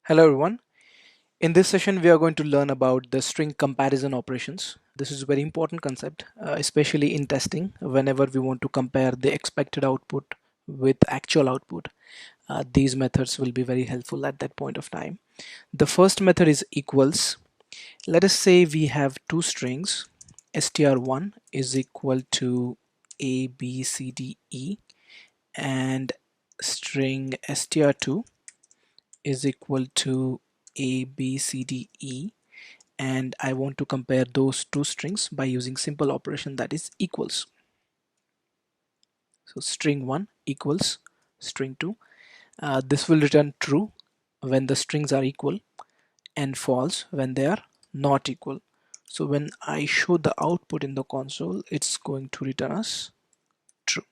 Hello everyone. In this session, we are going to learn about the string comparison operations. This is a very important concept, especially in testing, whenever we want to compare the expected output with actual output. These methods will be very helpful at that point of time. The first method is equals. Let us say we have two strings. str1 is equal to a, b, c, d, e, and string str2 is equal to A, B, C, D, E, and I want to compare those two strings by using simple operation, that is equals. So string 1 equals string 2. This will return true when the strings are equal and false when they are not equal. So when I show the output in the console, it's going to return us true.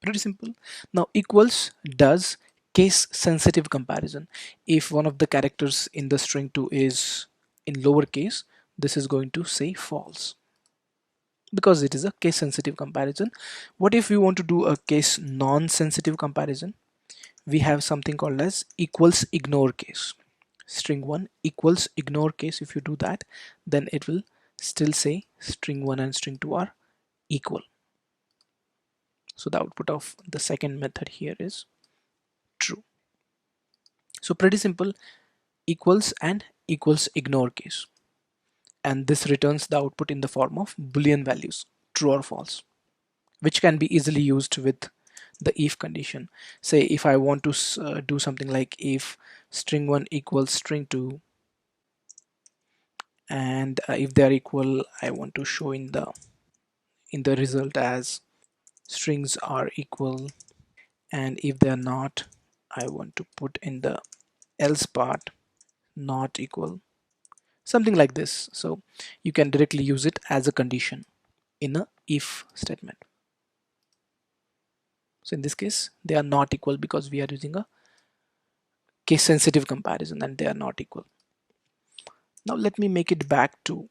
Pretty simple. Now equals does case sensitive comparison. If one of the characters in the string 2 is in lowercase, this is going to say false because it is a case sensitive comparison. What if we want to do a case non-sensitive comparison? We have something called as equals ignore case. String 1 equals ignore case. If you do that, then it will still say string 1 and string 2 are equal. So the output of the second method here is true. So pretty simple, equals and equals ignore case, and this returns the output in the form of boolean values, true or false, which can be easily used with the if condition. Say if I want to do something like if string 1 equals string 2, and if they are equal, I want to show in the result as strings are equal, and if they are not, I want to put in the else part not equal, something like this. So you can directly use it as a condition in a if statement. So in this case, they are not equal because we are using a case sensitive comparison and they are not equal. Now let me make it back to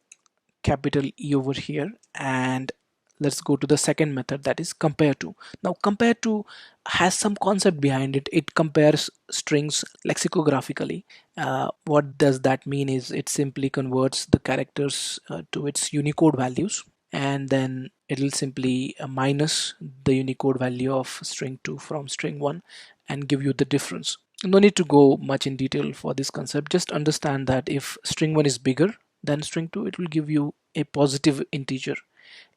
capital E over here, and let's go to the second method, that is compare to. Now compare to has some concept behind it. It compares strings lexicographically. What does that mean is it simply converts the characters to its Unicode values, and then it'll simply minus the Unicode value of string 2 from string 1 and give you the difference. No need to go much in detail for this concept. Just understand that if string 1 is bigger than string 2, it will give you a positive integer.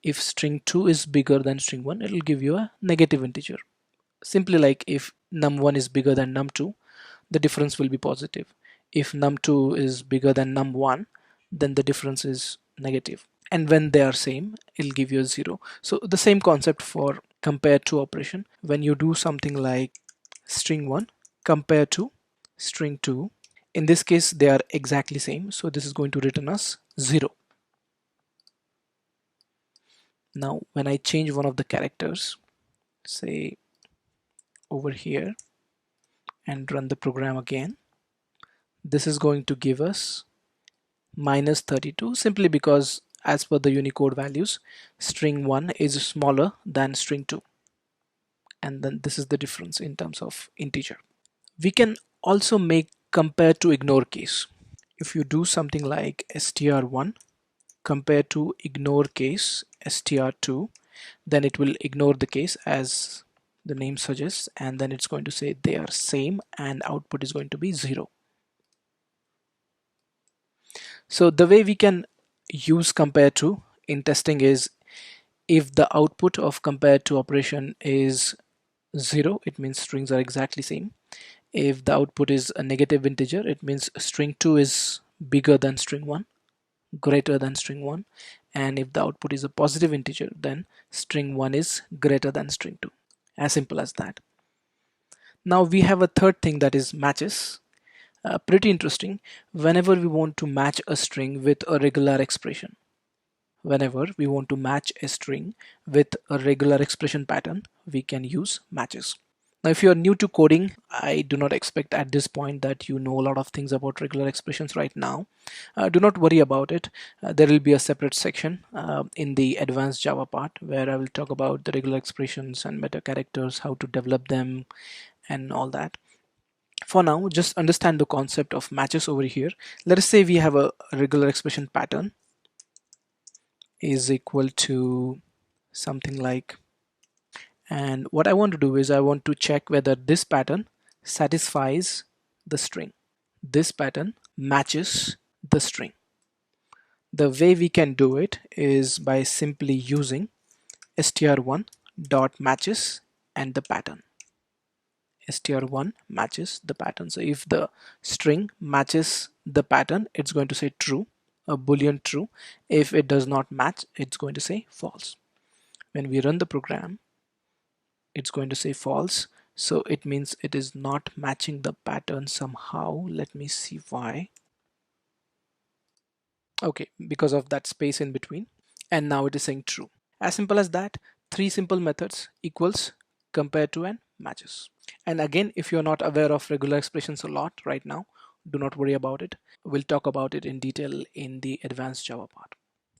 If string 2 is bigger than string 1, it will give you a negative integer. Simply like if num1 is bigger than num2, the difference will be positive. If num2 is bigger than num1, then the difference is negative. And when they are same, it'll give you a 0. So the same concept for compare to operation. When you do something like string 1 compare to string 2, in this case they are exactly same, so this is going to return us 0. Now when I change one of the characters, say over here, and run the program again, this is going to give us minus 32, simply because as per the Unicode values, string 1 is smaller than string 2, and then this is the difference in terms of integer. We can also make compare to ignore case. If you do something like str1 compare to ignore case str2, then it will ignore the case as the name suggests, and then it's going to say they are same and output is going to be 0. So the way we can use compare to in testing is, if the output of compare to operation is 0, it means strings are exactly same. If the output is a negative integer, it means string 2 is bigger than string 1, greater than string 1, and if the output is a positive integer, then string 1 is greater than string 2. As simple as that. Now we have a third thing, that is matches. Pretty interesting. Whenever we want to match a string with a regular expression, whenever we want to match a string with a regular expression pattern, we can use matches. Now, if you're new to coding, I do not expect at this point that you know a lot of things about regular expressions right now. Do not worry about it. There will be a separate section in the advanced Java part where I will talk about the regular expressions and meta characters, how to develop them, and all that. For now, just understand the concept of matches over here. Let us say we have a regular expression pattern is equal to something like, and what I want to do is I want to check whether this pattern satisfies the string. This pattern matches the string. The way we can do it is by simply using str1 dot matches and the pattern. Str1 matches the pattern. So if the string matches the pattern, it's going to say true, a boolean true. If it does not match, it's going to say false. When we run the program, it's going to say false. So it means it is not matching the pattern somehow. Let me see why. Okay, because of that space in between. And now it is saying true. As simple as that. Three simple methods: equals, compare to, and matches. And again, if you're not aware of regular expressions a lot right now, do not worry about it. We'll talk about it in detail in the advanced Java part.